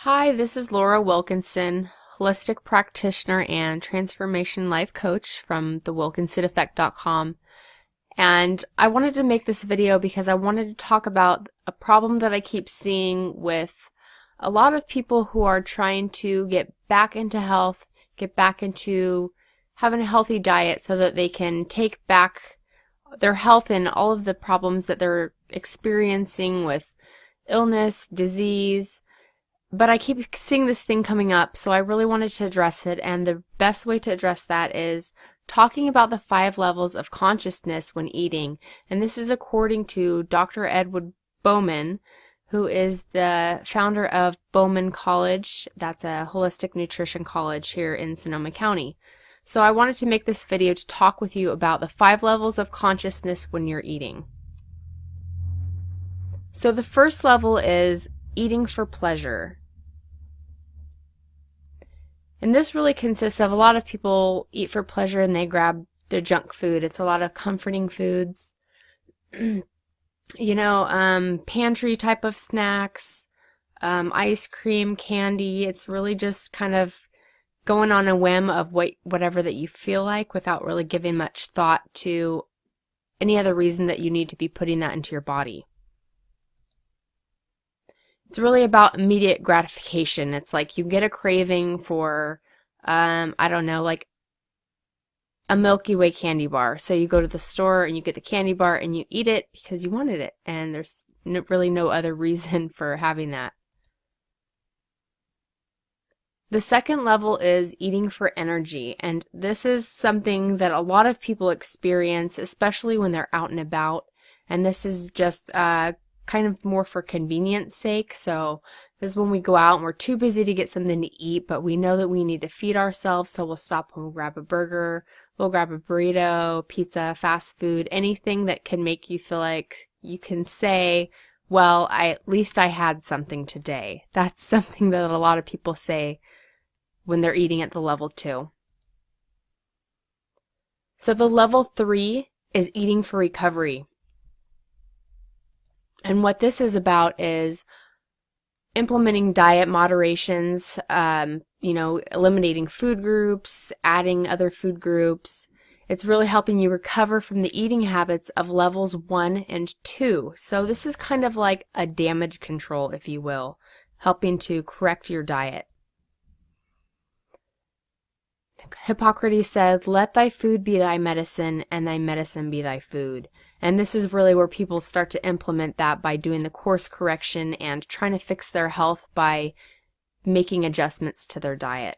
Hi, this is Laura Wilkinson, holistic practitioner and transformation life coach from thewilkinsoneffect.com. And I wanted to make this video because I wanted to talk about a problem that I keep seeing with a lot of people who are trying to get back into health, get back into having a healthy diet so that they can take back their health and all of the problems that they're experiencing with illness, disease. But I keep seeing this thing coming up, so I really wanted to address it, and the best way to address that is talking about the 5 levels of consciousness when eating. And this is according to Dr. Edward Bowman, who is the founder of Bowman College. That's a holistic nutrition college here in Sonoma County. So I wanted to make this video to talk with you about the 5 levels of consciousness when you're eating. So the first level is eating for pleasure. And this really consists of a lot of people eat for pleasure and they grab their junk food. It's a lot of comforting foods, pantry type of snacks, ice cream, candy. It's really just kind of going on a whim of whatever that you feel like without really giving much thought to any other reason that you need to be putting that into your body. It's really about immediate gratification. It's like you get a craving for, like a Milky Way candy bar. So you go to the store and you get the candy bar and you eat it because you wanted it. And there's really no other reason for having that. The second level is eating for energy. And this is something that a lot of people experience, especially when they're out and about. And this is just kind of more for convenience sake. So this is when we go out and we're too busy to get something to eat, but we know that we need to feed ourselves, so we'll stop and we'll grab a burger, we'll grab a burrito, pizza, fast food, anything that can make you feel like you can say, well, at least I had something today. That's something that a lot of people say when they're eating at the level 2. So the level 3 is eating for recovery. And what this is about is implementing diet moderations, eliminating food groups, adding other food groups. It's really helping you recover from the eating habits of levels 1 and 2. So this is kind of like a damage control, if you will, helping to correct your diet. Hippocrates said, "Let thy food be thy medicine, and thy medicine be thy food." And this is really where people start to implement that by doing the course correction and trying to fix their health by making adjustments to their diet.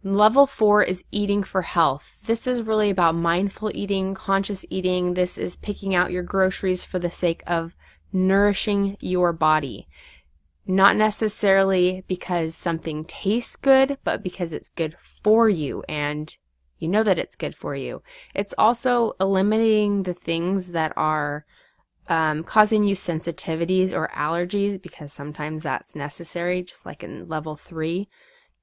Level 4 is eating for health. This is really about mindful eating, conscious eating. This is picking out your groceries for the sake of nourishing your body. Not necessarily because something tastes good, but because it's good for you and you know that it's good for you. It's also eliminating the things that are causing you sensitivities or allergies, because sometimes that's necessary, just like in level 3,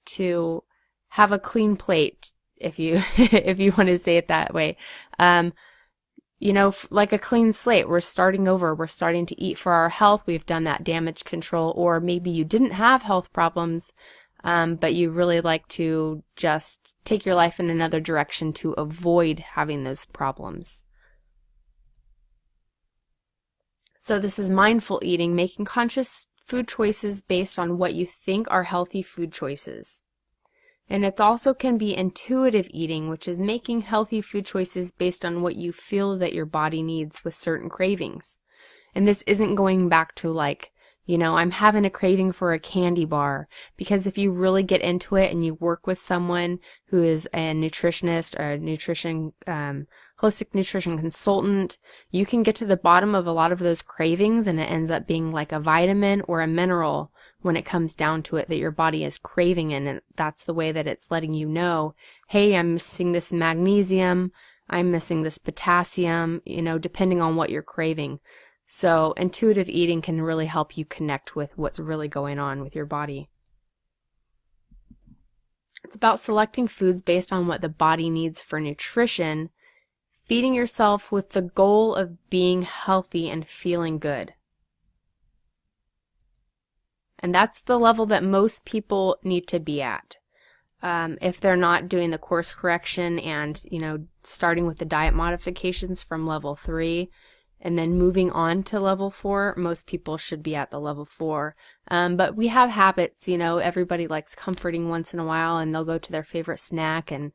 to have a clean plate, if you if you want to say it that way. Like a clean slate. We're starting over. We're starting to eat for our health. We've done that damage control. Or maybe you didn't have health problems, but you really like to just take your life in another direction to avoid having those problems. So this is mindful eating, making conscious food choices based on what you think are healthy food choices. And it also can be intuitive eating, which is making healthy food choices based on what you feel that your body needs with certain cravings. And this isn't going back to I'm having a craving for a candy bar, because if you really get into it and you work with someone who is a nutritionist or a holistic nutrition consultant, you can get to the bottom of a lot of those cravings, and it ends up being like a vitamin or a mineral when it comes down to it that your body is craving, and that's the way that it's letting you know, hey, I'm missing this magnesium, I'm missing this potassium, depending on what you're craving. So intuitive eating can really help you connect with what's really going on with your body. It's about selecting foods based on what the body needs for nutrition, feeding yourself with the goal of being healthy and feeling good. And that's the level that most people need to be at. If they're not doing the course correction and, starting with the diet modifications from level 3 and then moving on to level 4, most people should be at the level 4. But we have habits, everybody likes comforting once in a while, and they'll go to their favorite snack, and,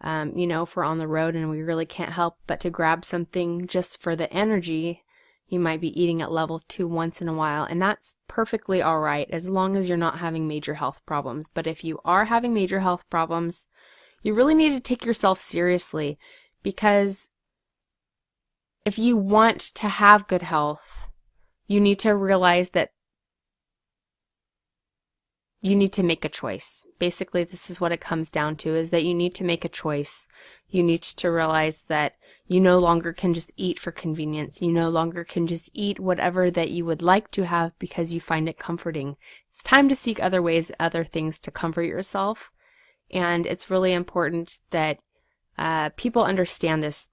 if we're on the road and we really can't help but to grab something just for the energy, you might be eating at level 2 once in a while, and that's perfectly all right as long as you're not having major health problems. But if you are having major health problems, you really need to take yourself seriously, because if you want to have good health, you need to realize that you need to make a choice. Basically, this is what it comes down to, is that you need to make a choice. You need to realize that you no longer can just eat for convenience. You no longer can just eat whatever that you would like to have because you find it comforting. It's time to seek other ways, other things to comfort yourself. And it's really important that people understand this,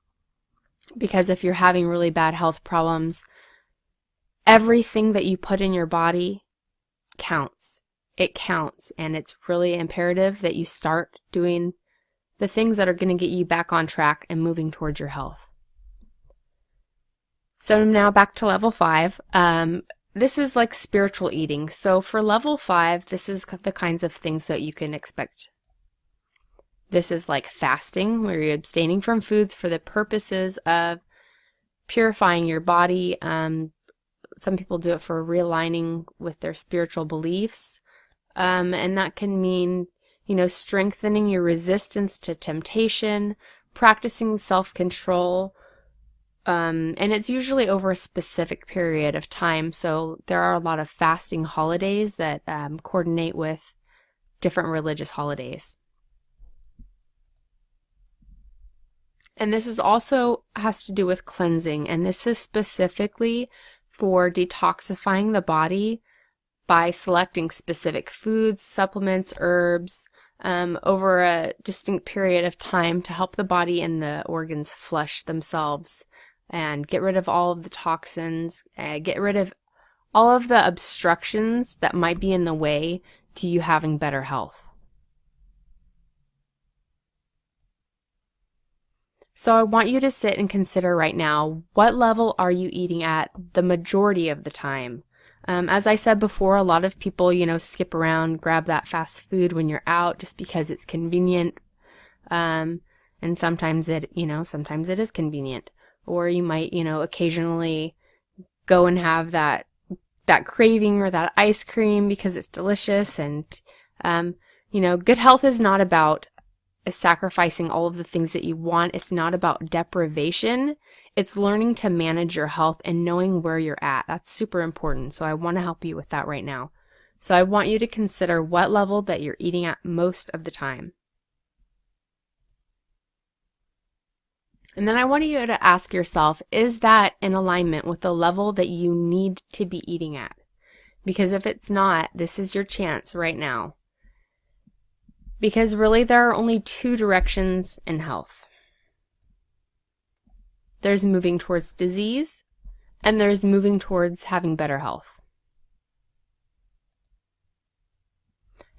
because if you're having really bad health problems, everything that you put in your body counts. It counts, and it's really imperative that you start doing the things that are going to get you back on track and moving towards your health. So now back to level 5. This is like spiritual eating. So for level 5, this is the kinds of things that you can expect. This is like fasting, where you're abstaining from foods for the purposes of purifying your body. Some people do it for realigning with their spiritual beliefs. And that can mean, strengthening your resistance to temptation, practicing self-control, and it's usually over a specific period of time. So there are a lot of fasting holidays that coordinate with different religious holidays. And this is also has to do with cleansing, and this is specifically for detoxifying the body by selecting specific foods, supplements, herbs, over a distinct period of time to help the body and the organs flush themselves and get rid of all of the toxins, get rid of all of the obstructions that might be in the way to you having better health. So I want you to sit and consider right now, what level are you eating at the majority of the time? As I said before, a lot of people, skip around, grab that fast food when you're out just because it's convenient. And sometimes it is convenient. Or you might, occasionally go and have that craving or that ice cream because it's delicious. And, good health is not about sacrificing all of the things that you want. It's not about deprivation. It's learning to manage your health and knowing where you're at. That's super important. So I want to help you with that right now. So I want you to consider what level that you're eating at most of the time. And then I want you to ask yourself, is that in alignment with the level that you need to be eating at? Because if it's not, this is your chance right now. Because really there are only 2 directions in health. There's moving towards disease, and there's moving towards having better health.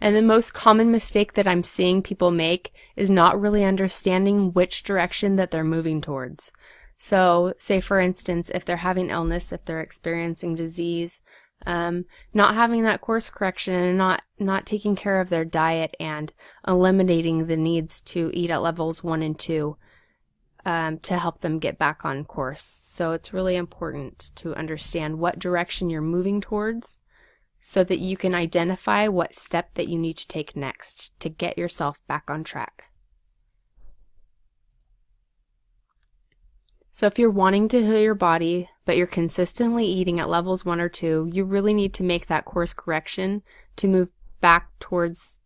And the most common mistake that I'm seeing people make is not really understanding which direction that they're moving towards. So, say for instance, if they're having illness, if they're experiencing disease, not having that course correction and not taking care of their diet and eliminating the needs to eat at levels 1 and 2, to help them get back on course. So it's really important to understand what direction you're moving towards so that you can identify what step that you need to take next to get yourself back on track. So if you're wanting to heal your body, but you're consistently eating at levels 1 or 2, you really need to make that course correction to move back towards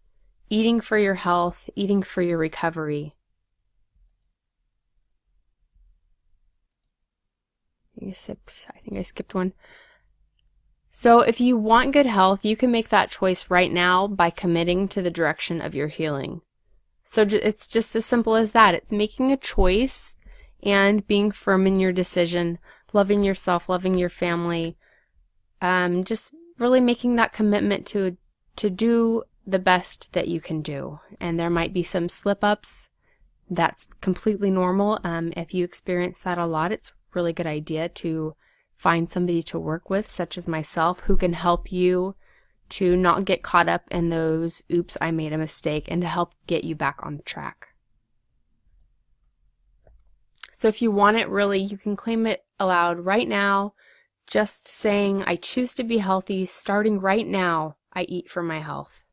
eating for your health, eating for your recovery. I think I skipped one. So if you want good health, you can make that choice right now by committing to the direction of your healing. So it's just as simple as that. It's making a choice and being firm in your decision, loving yourself, loving your family, just really making that commitment to do the best that you can do. And there might be some slip-ups. That's completely normal. If you experience that a lot, it's a really good idea to find somebody to work with, such as myself, who can help you to not get caught up in those oops, I made a mistake, and to help get you back on track. So if you want it really, you can claim it aloud right now, just saying, I choose to be healthy. Starting right now, I eat for my health.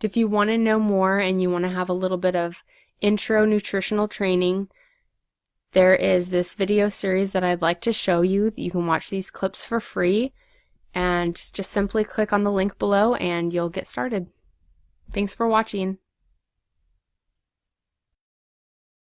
If you want to know more and you want to have a little bit of intro nutritional training, there is this video series that I'd like to show you. You can watch these clips for free, and just simply click on the link below and you'll get started. Thanks for watching.